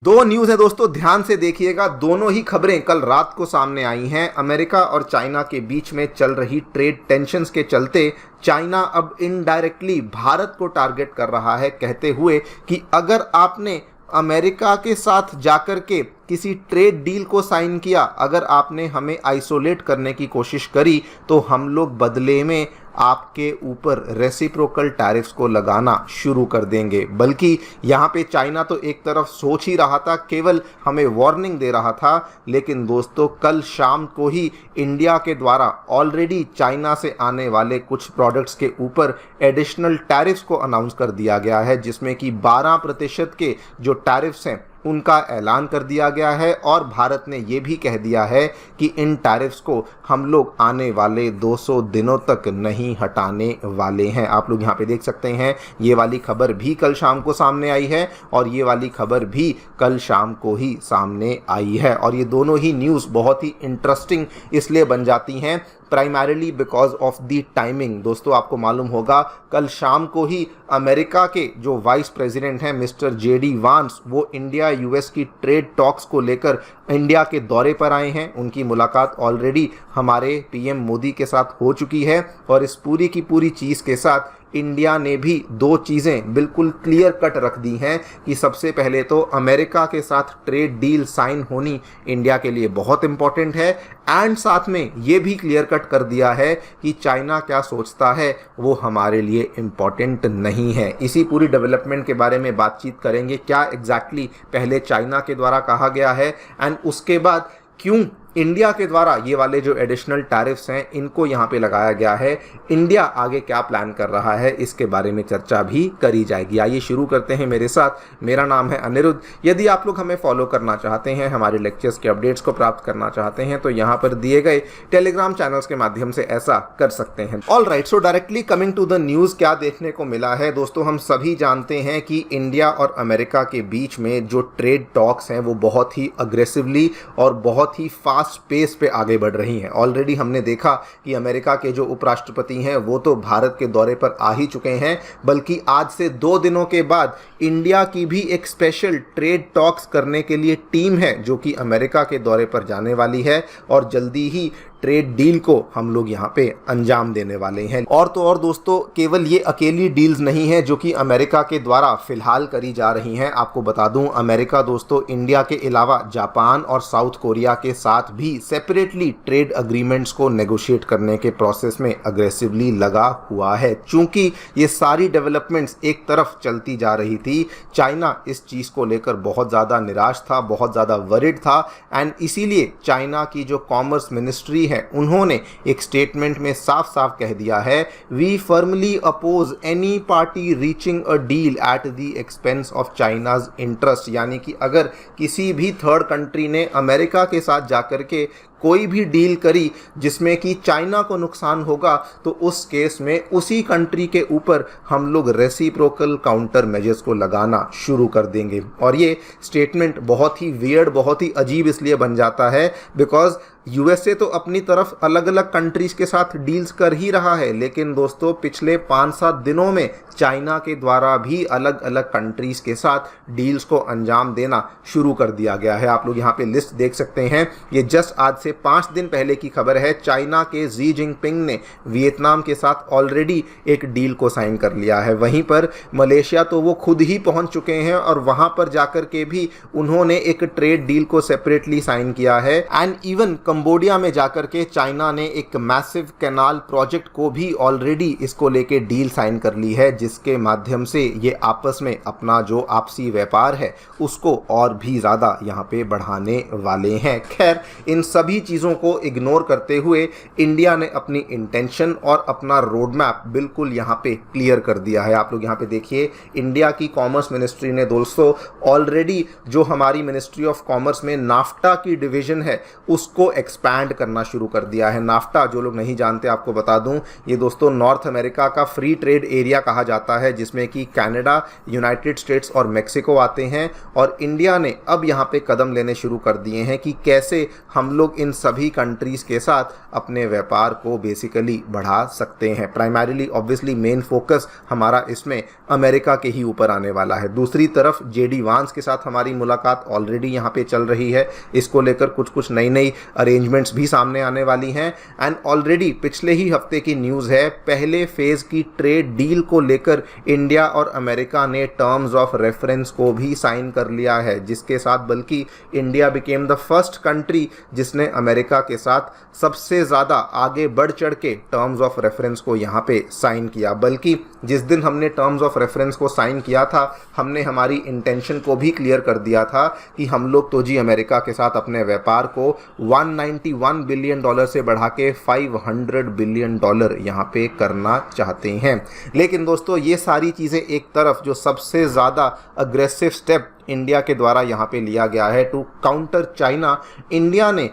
दो न्यूज़ है दोस्तों, ध्यान से देखिएगा। दोनों ही खबरें कल रात को सामने आई हैं। अमेरिका और चाइना के बीच में चल रही ट्रेड टेंशन्स के चलते चाइना अब इनडायरेक्टली भारत को टारगेट कर रहा है, कहते हुए कि अगर आपने अमेरिका के साथ जाकर के किसी ट्रेड डील को साइन किया, अगर आपने हमें आइसोलेट करने की कोशिश करी, तो हम लोग बदले में आपके ऊपर रेसिप्रोकल टैरिफ्स को लगाना शुरू कर देंगे। बल्कि यहाँ पे चाइना तो एक तरफ सोच ही रहा था, केवल हमें वार्निंग दे रहा था, लेकिन दोस्तों कल शाम को ही इंडिया के द्वारा ऑलरेडी चाइना से आने वाले कुछ प्रोडक्ट्स के ऊपर एडिशनल टैरिफ्स को अनाउंस कर दिया गया है, जिसमें कि 12% के जो टैरिफ्स हैं उनका ऐलान कर दिया गया है। और भारत ने ये भी कह दिया है कि इन टैरिफ्स को हम लोग आने वाले 200 दिनों तक नहीं हटाने वाले हैं। आप लोग यहाँ पे देख सकते हैं, ये वाली खबर भी कल शाम को सामने आई है और ये वाली खबर भी कल शाम को ही सामने आई है। और ये दोनों ही न्यूज़ बहुत ही इंटरेस्टिंग इसलिए बन जाती हैं, primarily because of the timing. दोस्तों आपको मालूम होगा, कल शाम को ही अमेरिका के जो वाइस प्रेसिडेंट हैं मिस्टर JD वांस, वो इंडिया US की ट्रेड टॉक्स को लेकर इंडिया के दौरे पर आए हैं। उनकी मुलाकात ऑलरेडी हमारे PM मोदी के साथ हो चुकी है और इस पूरी की पूरी चीज़ के साथ इंडिया ने भी दो चीज़ें बिल्कुल क्लियर कट रख दी हैं कि सबसे पहले तो अमेरिका के साथ ट्रेड डील साइन होनी इंडिया के लिए बहुत इंपॉर्टेंट है, एंड साथ में ये भी क्लियर कट कर दिया है कि चाइना क्या सोचता है वो हमारे लिए इम्पॉर्टेंट नहीं है। इसी पूरी डेवलपमेंट के बारे में बातचीत करेंगे, क्या एग्जैक्टली पहले चाइना के द्वारा कहा गया है एंड उसके बाद क्यों इंडिया के द्वारा ये वाले जो एडिशनल टैरिफ्स हैं इनको यहाँ पे लगाया गया है, इंडिया आगे क्या प्लान कर रहा है, इसके बारे में चर्चा भी करी जाएगी। आइए शुरू करते हैं मेरे साथ। मेरा नाम है अनिरुद्ध। यदि आप लोग हमें फॉलो करना चाहते हैं, हमारे लेक्चर्स के अपडेट्स को प्राप्त करना चाहते हैं, तो यहाँ पर दिए गए टेलीग्राम चैनल्स के माध्यम से ऐसा कर सकते हैं। All right, so directly coming to the news, क्या देखने को मिला है दोस्तों। हम सभी जानते हैं कि इंडिया और अमेरिका के बीच में जो ट्रेड टॉक्स हैं वो बहुत ही अग्रेसिवली और बहुत ही फास्ट पेस पे आगे बढ़ रही हैं। ऑलरेडी हमने देखा कि अमेरिका के जो उपराष्ट्रपति हैं वो तो भारत के दौरे पर आ ही चुके हैं, बल्कि आज से 2 दिनों के बाद इंडिया की भी एक स्पेशल ट्रेड टॉक्स करने के लिए टीम है जो कि अमेरिका के दौरे पर जाने वाली है और जल्दी ही ट्रेड डील को हम लोग यहाँ पे अंजाम देने वाले हैं। और तो और दोस्तों, केवल ये अकेली डील्स नहीं है जो कि अमेरिका के द्वारा फिलहाल करी जा रही हैं। आपको बता दूं, अमेरिका दोस्तों इंडिया के अलावा जापान और साउथ कोरिया के साथ भी सेपरेटली ट्रेड अग्रीमेंट्स को नेगोशिएट करने के प्रोसेस में अग्रेसिवली लगा हुआ है। चूंकि ये सारी डेवलपमेंट्स एक तरफ चलती जा रही थी, चाइना इस चीज़ को लेकर बहुत ज़्यादा निराश था, बहुत ज़्यादा वरिड था, एंड इसीलिए चाइना की जो कॉमर्स मिनिस्ट्री है उन्होंने एक स्टेटमेंट में साफ साफ कह दिया है, we firmly oppose any party reaching a deal at the expense of China's interest. यानी कि अगर किसी भी थर्ड कंट्री ने अमेरिका के साथ जाकर के कोई भी डील करी जिसमें कि चाइना को नुकसान होगा, तो उस केस में उसी कंट्री के ऊपर हम लोग रेसिप्रोकल काउंटर मेजर्स को लगाना शुरू कर देंगे। और ये स्टेटमेंट बहुत ही वियर्ड, बहुत ही अजीब इसलिए बन जाता है बिकॉज USA तो अपनी तरफ अलग अलग कंट्रीज के साथ डील्स कर ही रहा है, लेकिन दोस्तों पिछले 5-7 दिनों में चाइना के द्वारा भी अलग अलग कंट्रीज के साथ डील्स को अंजाम देना शुरू कर दिया गया है। आप लोग यहाँ पे लिस्ट देख सकते हैं, ये जस्ट आज से 5 दिन पहले की खबर है। चाइना के शी जिनपिंग ने वियतनाम के साथ ऑलरेडी एक डील को साइन कर लिया है। वहीं पर मलेशिया तो वो खुद ही पहुंच चुके हैं और वहां पर जाकर के भी उन्होंने एक ट्रेड डील को सेपरेटली साइन किया है। एंड इवन कंबोडिया में जाकर के चाइना ने एक मैसिव कैनाल प्रोजेक्ट को भी ऑलरेडी इसको लेके डील साइन कर ली है, जिसके माध्यम से ये आपस में अपना जो आपसी व्यापार है उसको और भी ज़्यादा यहाँ पे बढ़ाने वाले हैं। खैर, इन सभी चीज़ों को इग्नोर करते हुए इंडिया ने अपनी इंटेंशन और अपना रोड मैप बिल्कुल यहाँ पे क्लियर कर दिया है। आप लोग यहाँ पे देखिए, इंडिया की कॉमर्स मिनिस्ट्री ने दोस्तों ऑलरेडी जो हमारी मिनिस्ट्री ऑफ कॉमर्स में नाफ्टा की डिवीजन है उसको एक्सपैंड करना शुरू कर दिया है। नाफ्टा, जो लोग नहीं जानते आपको बता दूं, ये दोस्तों नॉर्थ अमेरिका का फ्री ट्रेड एरिया कहा जाता है, जिसमें कि कनाडा, यूनाइटेड स्टेट्स और मेक्सिको आते हैं। और इंडिया ने अब यहाँ पे कदम लेने शुरू कर दिए हैं कि कैसे हम लोग इन इन सभी कंट्रीज़ के साथ अपने व्यापार को बेसिकली बढ़ा सकते हैं। प्राइमरीली ऑब्वियसली मेन फोकस हमारा इसमें अमेरिका के ही ऊपर आने वाला है। दूसरी तरफ जेडी वांस के साथ हमारी मुलाकात ऑलरेडी यहाँ पे चल रही है। इसको लेकर कुछ नई अरेंजमेंट्स भी सामने आने वाली हैं। एंड ऑलरेडी पिछले ही हफ्ते की न्यूज़ है, पहले फेज़ की ट्रेड डील को लेकर इंडिया और अमेरिका ने टर्म्स ऑफ रेफरेंस को भी साइन कर लिया है, जिसके साथ बल्कि India became the first country जिसने अमेरिका के साथ सबसे ज़्यादा आगे बढ़ चढ़ के टर्म्स ऑफ रेफरेंस को यहाँ पे साइन किया। बल्कि जिस दिन हमने टर्म्स ऑफ रेफरेंस को साइन किया था, हमने हमारी इंटेंशन को भी क्लियर कर दिया था कि हम लोग तो जी अमेरिका के साथ अपने व्यापार को 191 बिलियन डॉलर से बढ़ा के 500 बिलियन डॉलर यहाँ पे करना चाहते हैं। लेकिन दोस्तों ये सारी चीज़ें एक तरफ, जो सबसे ज़्यादा अग्रेसिव स्टेप इंडिया के द्वारा यहाँ पे लिया गया है टू काउंटर चाइना, इंडिया ने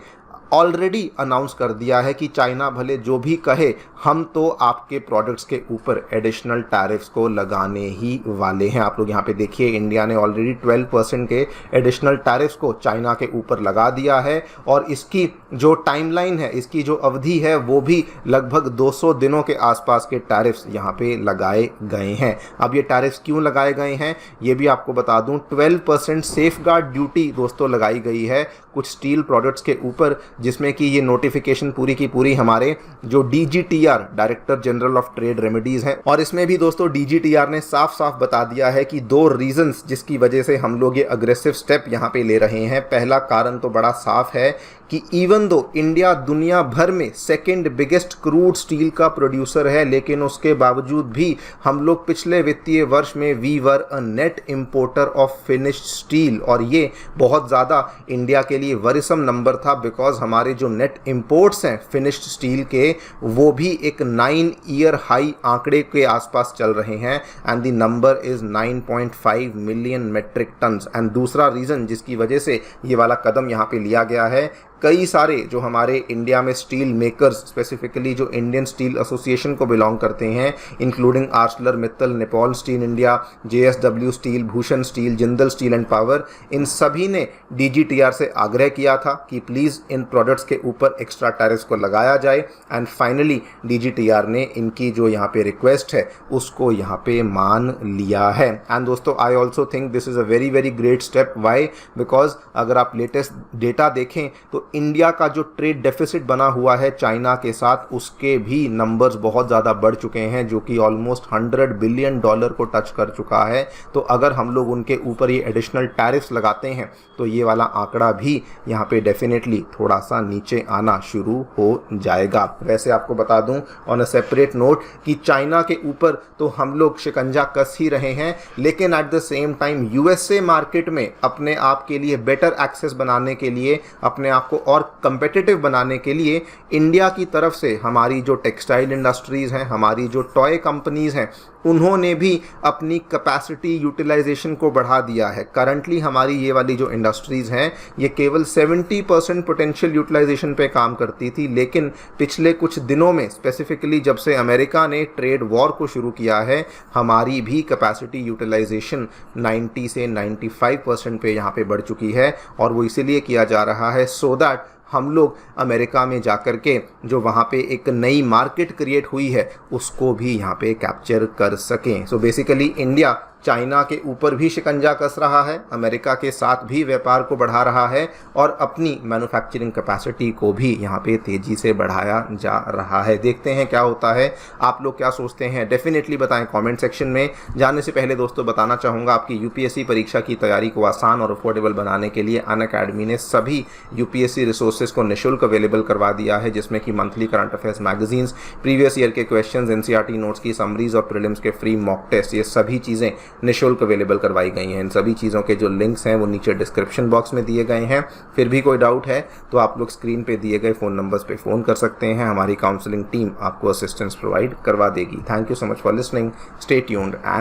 ऑलरेडी अनाउंस कर दिया है कि चाइना भले जो भी कहे, हम तो आपके प्रोडक्ट्स के ऊपर एडिशनल टैरिफ्स को लगाने ही वाले हैं। आप लोग यहाँ पे देखिए, इंडिया ने ऑलरेडी 12% के एडिशनल टैरिफ्स को चाइना के ऊपर लगा दिया है और इसकी जो टाइमलाइन है, इसकी जो अवधि है, वो भी लगभग 200 दिनों के आसपास के टैरिफ्स यहाँ पे लगाए गए हैं। अब ये टैरिफ्स क्यों लगाए गए हैं ये भी आपको बता दूं। 12% सेफ गार्ड ड्यूटी दोस्तों लगाई गई है कुछ स्टील प्रोडक्ट्स के ऊपर, जिसमें कि ये नोटिफिकेशन पूरी की पूरी हमारे जो DGTR director general of trade remedies हैं, और इसमें भी दोस्तों DGTR ने साफ साफ बता दिया है कि 2 रीजंस जिसकी वजह से हम लोग ये अग्रेसिव स्टेप यहाँ पे ले रहे हैं। पहला कारण तो बड़ा साफ है कि इवन दो इंडिया दुनिया भर में सेकेंड बिगेस्ट क्रूड स्टील का प्रोड्यूसर है, लेकिन उसके बावजूद भी हम लोग पिछले वित्तीय वर्ष में we were a net importer of finished steel, और ये बहुत ज़्यादा इंडिया के लिए वरिसम नंबर था, बिकॉज हमारे जो नेट इंपोर्ट्स हैं फिनिश्ड स्टील के, वो भी एक 9 ईयर हाई आंकड़े के आसपास चल रहे हैं, and the number is 9.5 million metric tons. And दूसरा रीज़न जिसकी वजह से ये वाला कदम यहाँ पे लिया गया है, कई सारे जो हमारे इंडिया में स्टील मेकर्स, स्पेसिफिकली जो इंडियन स्टील एसोसिएशन को बिलोंग करते हैं, including Arcelor Mittal, Nippon steel India, JSW steel, Bhushan steel, Jindal steel and power, इन सभी ने DGTR से आग्रह किया था कि प्लीज़ इन प्रोडक्ट्स के ऊपर एक्स्ट्रा टैरिफ्स को लगाया जाए। एंड फाइनली DGTR ने इनकी जो यहाँ पे रिक्वेस्ट है उसको यहाँ पे मान लिया है। एंड दोस्तों I also think this is a very very great step. Why? Because अगर आप लेटेस्ट डेटा देखें तो इंडिया का जो ट्रेड डेफिसिट बना हुआ है चाइना के साथ, उसके भी नंबर्स बहुत ज़्यादा बढ़ चुके हैं, जो कि ऑलमोस्ट 100 बिलियन डॉलर को टच कर चुका है। तो अगर हम लोग उनके ऊपर ये एडिशनल टैरिफ्स लगाते हैं तो ये वाला आंकड़ा भी यहाँ पे डेफिनेटली थोड़ा सा नीचे आना शुरू हो जाएगा। वैसे आपको बता दूं ऑन अ सेपरेट नोट कि चाइना के ऊपर तो हम लोग शिकंजा कस ही रहे हैं, लेकिन at the same time USA market में अपने आप के लिए बेटर एक्सेस बनाने के लिए, अपने आप को और कंपेटिटिव बनाने के लिए इंडिया की तरफ से हमारी जो टेक्सटाइल इंडस्ट्रीज़ हैं, हमारी जो टॉय कंपनीज़ हैं, उन्होंने भी अपनी कैपेसिटी यूटिलाइजेशन को बढ़ा दिया है। करंटली हमारी ये वाली जो इंडस्ट्रीज़ हैं ये केवल 70% पोटेंशियल यूटिलाइजेशन पे काम करती थी, लेकिन पिछले कुछ दिनों में स्पेसिफिकली जब से अमेरिका ने ट्रेड वॉर को शुरू किया है, हमारी भी कैपेसिटी यूटिलाइजेशन 90 से 95% पे यहाँ पे बढ़ चुकी है। और वो इसीलिए किया जा रहा है सो दैट हम लोग अमेरिका में जाकर के जो वहाँ पे एक नई मार्केट क्रिएट हुई है उसको भी यहाँ पे कैप्चर कर सकें। सो बेसिकली इंडिया चाइना के ऊपर भी शिकंजा कस रहा है, अमेरिका के साथ भी व्यापार को बढ़ा रहा है और अपनी मैन्युफैक्चरिंग कैपेसिटी को भी यहाँ पे तेज़ी से बढ़ाया जा रहा है। देखते हैं क्या होता है। आप लोग क्या सोचते हैं डेफिनेटली बताएं कमेंट सेक्शन में। जाने से पहले दोस्तों बताना चाहूँगा, आपकी UPSC परीक्षा की तैयारी को आसान और अफोर्डेबल बनाने के लिए अनअकैडमी ने सभी UPSC रिसोर्सेज को निःशुल्क अवेलेबल करवा दिया है, जिसमें कि monthly current affairs magazines, previous year के क्वेश्चंस, NCERT नोट्स की समरीज और प्रीलिम्स के फ्री मॉक टेस्ट, ये सभी चीज़ें निःशुल्क अवेलेबल करवाई गई हैं। इन सभी चीज़ों के जो लिंक्स हैं वो नीचे डिस्क्रिप्शन बॉक्स में दिए गए हैं। फिर भी कोई डाउट है तो आप लोग स्क्रीन पे दिए गए फ़ोन नंबर्स पे फ़ोन कर सकते हैं। हमारी काउंसलिंग टीम आपको असिस्टेंस प्रोवाइड करवा देगी। Thank you so much for listening. Stay tuned and